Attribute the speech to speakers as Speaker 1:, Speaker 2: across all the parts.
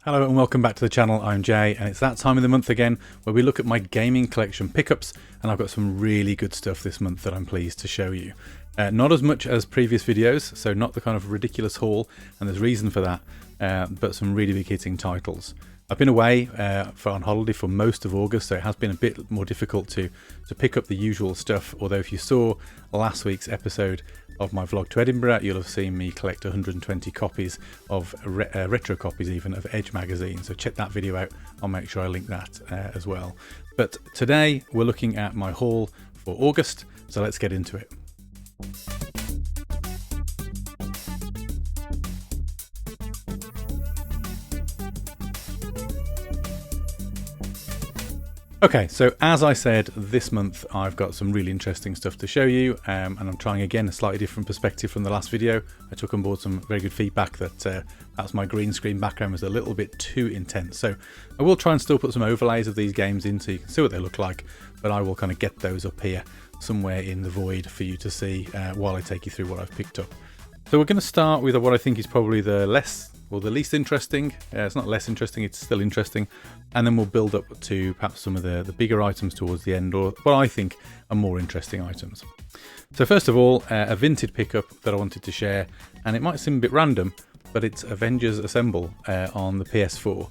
Speaker 1: Hello and welcome back to the channel. I'm Jay, and it's that time of the month again where we look at my gaming collection pickups, and I've got some really good stuff this month that I'm pleased to show you. Not as much as previous videos, so not the kind of ridiculous haul, and there's reason for that, but some really big hitting titles. I've been away on holiday for most of August, so it has been a bit more difficult to pick up the usual stuff, although if you saw last week's episode of my vlog to Edinburgh, you'll have seen me collect 120 copies of retro copies even of Edge magazine, so check that video out. I'll make sure I link that as well. But today we're looking at my haul for August, so let's get into it. Okay, so as I said, this month I've got some really interesting stuff to show you, and I'm trying again a slightly different perspective from the last video. I took on board some very good feedback that perhaps my green screen background was a little bit too intense. So I will try and still put some overlays of these games in so you can see what they look like, but I will kind of get those up here somewhere in the void for you to see while I take you through what I've picked up. So we're going to start with what I think is probably the least interesting. It's not less interesting, it's still interesting, and then we'll build up to perhaps some of the bigger items towards the end, or what I think are more interesting items. So first of all, a vintage pickup that I wanted to share, and it might seem a bit random, but it's Avengers Assemble on the PS4,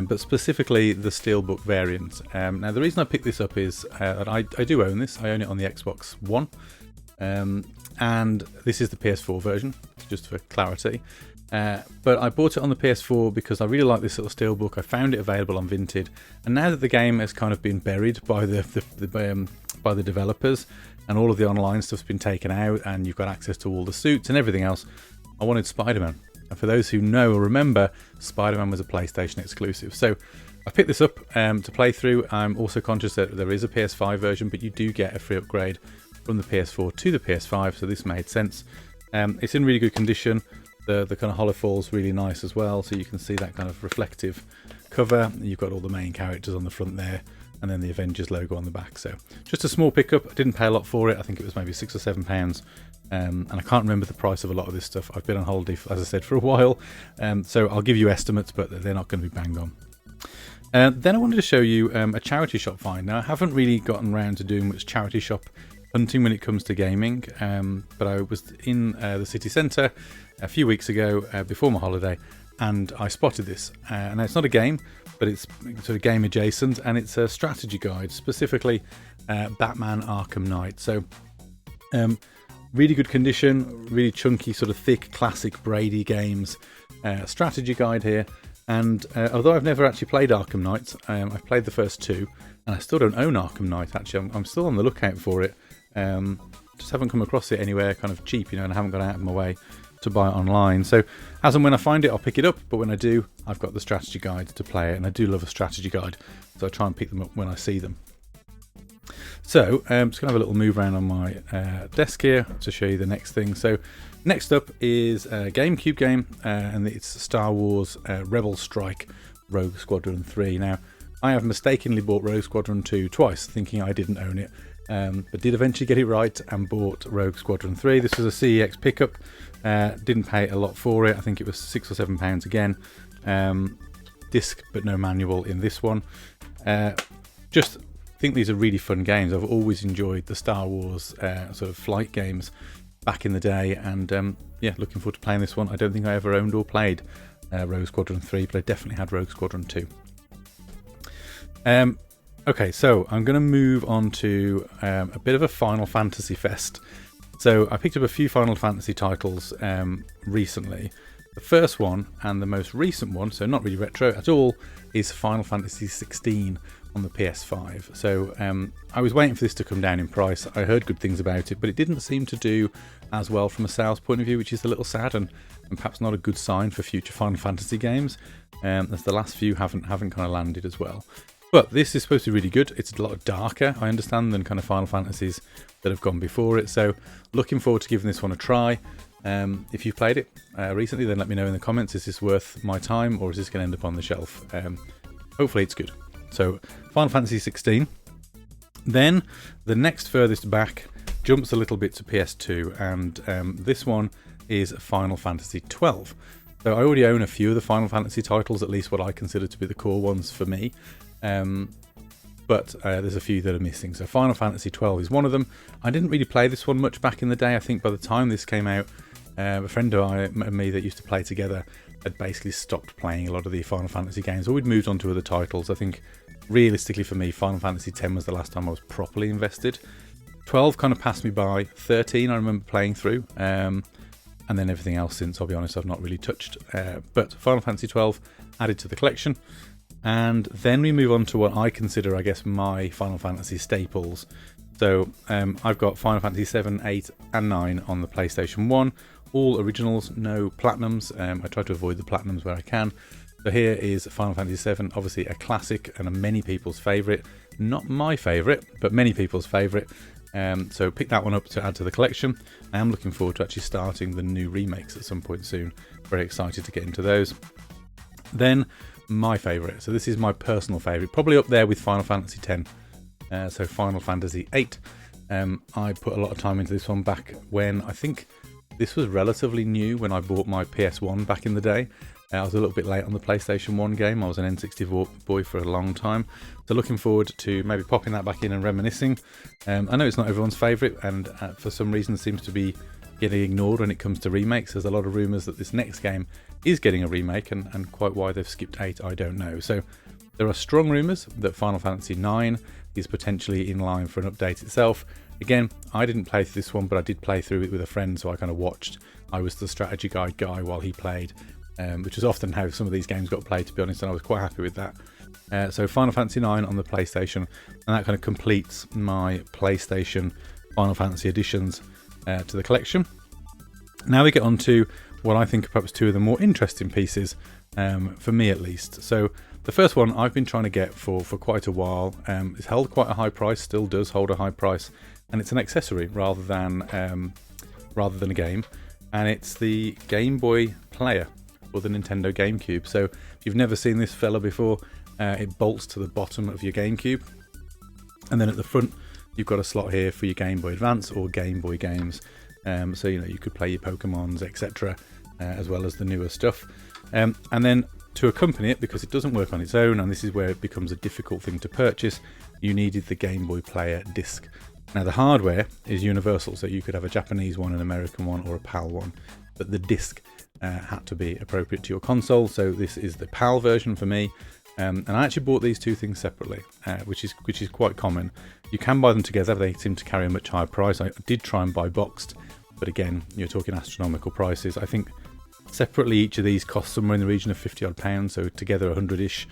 Speaker 1: but specifically the Steelbook variant. Now the reason I picked this up is that I do own this. I own it on the Xbox One, and this is the PS4 version, just for clarity. But I bought it on the PS4 because I really like this little steelbook. I found it available on Vinted, and now that the game has kind of been buried by the developers, and all of the online stuff's been taken out, and you've got access to all the suits and everything else, I wanted Spider-Man. And for those who know or remember, Spider-Man was a PlayStation exclusive. So I picked this up to play through. I'm also conscious that there is a PS5 version, but you do get a free upgrade from the PS4 to the PS5, so this made sense. It's in really good condition. The kind of hollow fall's really nice as well, so you can see that kind of reflective cover. You've got all the main characters on the front there, and then the Avengers logo on the back. So just a small pickup. I didn't pay a lot for it. I think it was maybe £6 or £7, and I can't remember the price of a lot of this stuff. I've been on holiday, as I said, for a while, so I'll give you estimates, but they're not going to be bang on. Then I wanted to show you a charity shop find. Now I haven't really gotten around to doing much charity shop hunting when it comes to gaming, but I was in the city centre a few weeks ago before my holiday, and I spotted this. And it's not a game, but it's sort of game adjacent, and it's a strategy guide, specifically Batman Arkham Knight. So really good condition, really chunky, sort of thick, classic Brady games strategy guide here. And although I've never actually played Arkham Knight, I've played the first two, and I still don't own Arkham Knight. Actually, I'm still on the lookout for it. Just haven't come across it anywhere kind of cheap, and I haven't gone out of my way to buy it online. So as and when I find it, I'll pick it up, but when I do, I've got the strategy guide to play it, and I do love a strategy guide, so I try and pick them up when I see them. So I'm just gonna have a little move around on my desk here to show you the next thing. So next up is a GameCube game, and it's Star Wars Rebel Strike Rogue Squadron 3. Now I have mistakenly bought Rogue Squadron 2 twice, thinking I didn't own it, but did eventually get it right and bought Rogue Squadron 3. This was a CEX pickup. Didn't pay a lot for it. I think it was £6 or £7 again. Disc but no manual in this one. Just think these are really fun games. I've always enjoyed the Star Wars sort of flight games back in the day, and yeah, looking forward to playing this one. I don't think I ever owned or played Rogue Squadron 3, but I definitely had Rogue Squadron 2. Okay, so I'm going to move on to a bit of a Final Fantasy fest. So I picked up a few Final Fantasy titles recently. The first one, and the most recent one, so not really retro at all, is Final Fantasy 16 on the PS5. So I was waiting for this to come down in price. I heard good things about it, but it didn't seem to do as well from a sales point of view, which is a little sad, and perhaps not a good sign for future Final Fantasy games, as the last few haven't kind of landed as well. But this is supposed to be really good. It's a lot darker, I understand, than kind of Final Fantasies that have gone before it. So looking forward to giving this one a try. If you've played it recently, then let me know in the comments. Is this worth my time, or is this going to end up on the shelf? Hopefully it's good. So Final Fantasy 16. Then the next furthest back jumps a little bit to PS2, and this one is Final Fantasy 12. So I already own a few of the Final Fantasy titles, at least what I consider to be the core ones for me. But there's a few that are missing. So Final Fantasy 12 is one of them. I didn't really play this one much back in the day. I think by the time this came out, a friend of me that used to play together had basically stopped playing a lot of the Final Fantasy games, or we'd moved on to other titles. I think realistically for me, Final Fantasy 10 was the last time I was properly invested. 12 kind of passed me by. 13 I remember playing through. And then everything else since, I'll be honest, I've not really touched. But Final Fantasy 12 added to the collection. And then we move on to what I consider, I guess, my Final Fantasy staples. So I've got Final Fantasy 7, 8 and 9 on the PlayStation 1. All originals, no platinums. I try to avoid the platinums where I can. So here is Final Fantasy 7, obviously a classic and a many people's favourite. Not my favourite, but many people's favourite. So pick that one up to add to the collection. I am looking forward to actually starting the new remakes at some point soon. Very excited to get into those. Then my favourite. So this is my personal favourite, probably up there with Final Fantasy X. So Final Fantasy 8. I put a lot of time into this one back when I think this was relatively new when I bought my PS1 back in the day. I was a little bit late on the PlayStation 1 game. I was an N64 boy for a long time. So looking forward to maybe popping that back in and reminiscing. I know it's not everyone's favourite, and for some reason seems to be getting ignored when it comes to remakes. There's a lot of rumours that this next game is getting a remake, and quite why they've skipped 8, I don't know. So there are strong rumours that Final Fantasy 9 is potentially in line for an update itself. Again, I didn't play through this one, but I did play through it with a friend, so I kind of watched. I was the strategy guide guy while he played. Which is often how some of these games got played, to be honest, and I was quite happy with that. So Final Fantasy 9 on the PlayStation, and that kind of completes my PlayStation Final Fantasy additions to the collection. Now we get on to what I think are perhaps two of the more interesting pieces, for me at least. So the first one I've been trying to get for quite a while. It's held quite a high price, still does hold a high price, and it's an accessory rather than a game, and it's the Game Boy Player, or the Nintendo GameCube. So if you've never seen this fella before, it bolts to the bottom of your GameCube, and then at the front you've got a slot here for your Game Boy Advance or Game Boy games. So you could play your Pokemons, etc., as well as the newer stuff. And then to accompany it, because it doesn't work on its own, and this is where it becomes a difficult thing to purchase, you needed the Game Boy Player disc. Now the hardware is universal, so you could have a Japanese one, an American one, or a PAL one, but the disc had to be appropriate to your console. So this is the PAL version for me, and I actually bought these two things separately, which is quite common. You can buy them together, they seem to carry a much higher price. I did try and buy boxed, but again, you're talking astronomical prices. I think separately each of these costs somewhere in the region of £50 odd, so together 100-ish.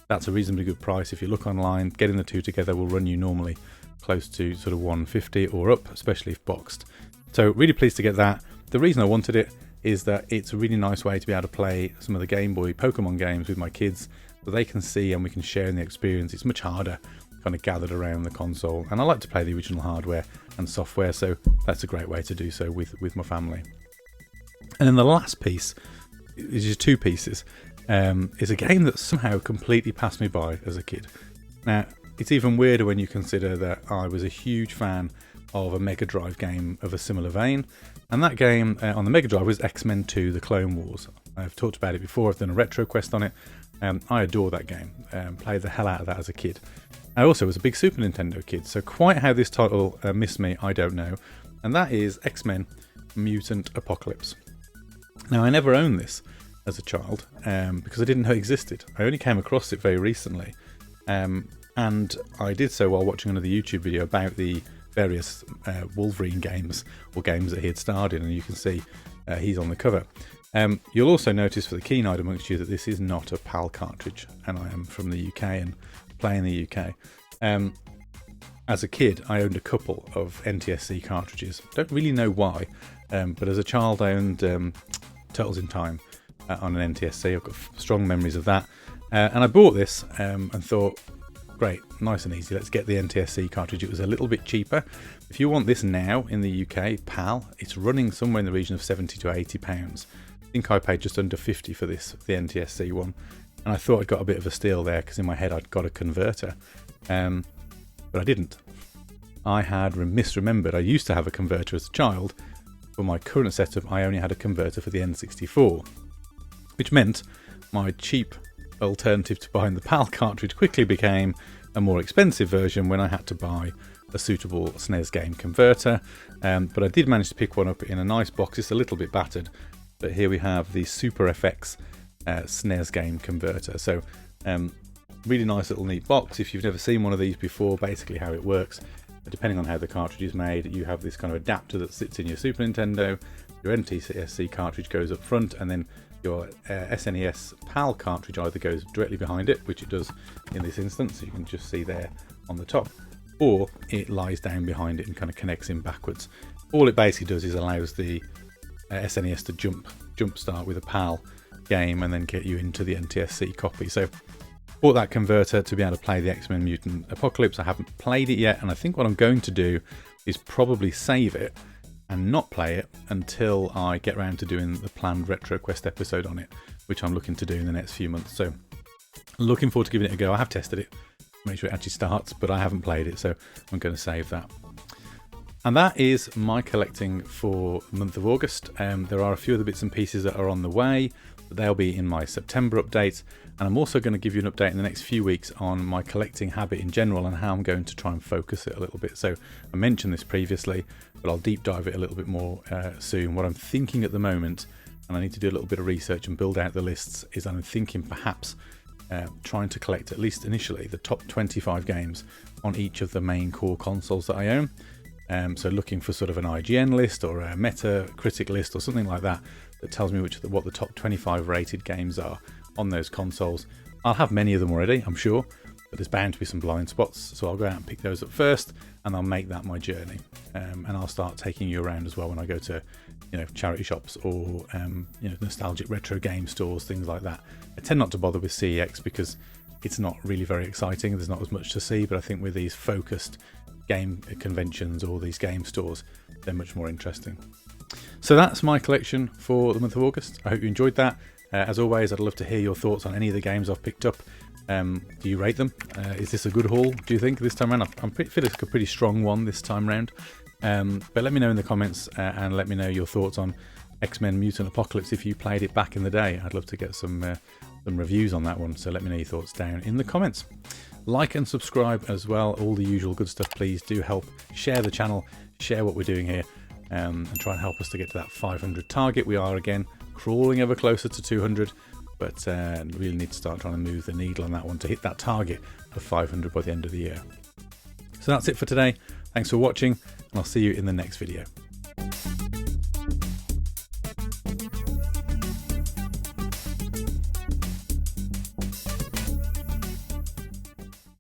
Speaker 1: That's a reasonably good price. If you look online, getting the two together will run you normally close to sort of 150 or up, especially if boxed. So really pleased to get that. The reason I wanted it is that it's a really nice way to be able to play some of the Game Boy Pokemon games with my kids, so they can see and we can share in the experience. It's much harder kind of gathered around the console, and I like to play the original hardware and software, so that's a great way to do so with my family. And then the last piece, is just two pieces, is a game that somehow completely passed me by as a kid. Now, it's even weirder when you consider that I was a huge fan of a Mega Drive game of a similar vein, and that game on the Mega Drive was XMen 2 The Clone Wars. I've talked about it before, I've done a retro quest on it. I adore that game, played the hell out of that as a kid. I also was a big Super Nintendo kid, so quite how this title missed me, I don't know, and that is XMen Mutant Apocalypse. Now, I never owned this as a child because I didn't know it existed. I only came across it very recently, and I did so while watching another YouTube video about the various Wolverine games, or games that he had starred in, and you can see he's on the cover. You'll also notice, for the keen-eyed amongst you, that this is not a PAL cartridge, and I am from the UK and play in the UK. As a kid, I owned a couple of NTSC cartridges. Don't really know why, but as a child I owned Turtles in Time on an NTSC. I've got strong memories of that. And I bought this and thought, great, nice and easy, let's get the NTSC cartridge. It was a little bit cheaper. If you want this now in the UK, PAL, it's running somewhere in the region of £70 to £80. I think I paid just under 50 for this, the NTSC one. And I thought I'd got a bit of a steal there, because in my head I'd got a converter. But I didn't. I had misremembered. I used to have a converter as a child. For my current setup, I only had a converter for the N64. which meant my cheap alternative to buying the PAL cartridge quickly became a more expensive version when I had to buy a suitable SNES game converter. But I did manage to pick one up in a nice box. It's a little bit battered, but here we have the Super FX SNES game converter. So really nice little neat box. If you've never seen one of these before, basically how it works, depending on how the cartridge is made, you have this kind of adapter that sits in your Super Nintendo, your NTSC cartridge goes up front, and then your SNES PAL cartridge either goes directly behind it, which it does in this instance, you can just see there on the top, or it lies down behind it and kind of connects in backwards. All it basically does is allows the SNES to jump start with a PAL game and then get you into the NTSC copy. So bought that converter to be able to play the XMen Mutant Apocalypse. I haven't played it yet, and I think what I'm going to do is probably save it and not play it until I get around to doing the planned Retro Quest episode on it, which I'm looking to do in the next few months. So looking forward to giving it a go. I have tested it, make sure it actually starts, but I haven't played it, so I'm going to save that. And that is my collecting for the month of August. There are a few other bits and pieces that are on the way, but they'll be in my September update. And I'm also going to give you an update in the next few weeks on my collecting habit in general and how I'm going to try and focus it a little bit. So I mentioned this previously, but I'll deep dive it a little bit more soon. What I'm thinking at the moment, and I need to do a little bit of research and build out the lists, is I'm thinking perhaps trying to collect, at least initially, the top 25 games on each of the main core consoles that I own. So looking for sort of an IGN list or a Metacritic list or something like that that tells me what the top 25 rated games are on those consoles. I'll have many of them already, I'm sure, but there's bound to be some blind spots, so I'll go out and pick those up first, and I'll make that my journey. And I'll start taking you around as well when I go to, charity shops or nostalgic retro game stores, things like that. I tend not to bother with CEX because it's not really very exciting. There's not as much to see, but I think with these focused game conventions or these game stores, they're much more interesting. So that's my collection for the month of August. I hope you enjoyed that. As always, I'd love to hear your thoughts on any of the games I've picked up. Do you rate them? Is this a good haul, do you think, this time around? I feel it's a pretty strong one this time round. But let me know in the comments and let me know your thoughts on XMen Mutant Apocalypse if you played it back in the day. I'd love to get some reviews on that one, so let me know your thoughts down in the comments. Like and subscribe as well, all the usual good stuff. Please do help share the channel, share what we're doing here, and try and help us to get to that 500 target. We are again crawling ever closer to 200, but really need to start trying to move the needle on that one to hit that target of 500 by the end of the year. So that's it for today. Thanks for watching, and I'll see you in the next video.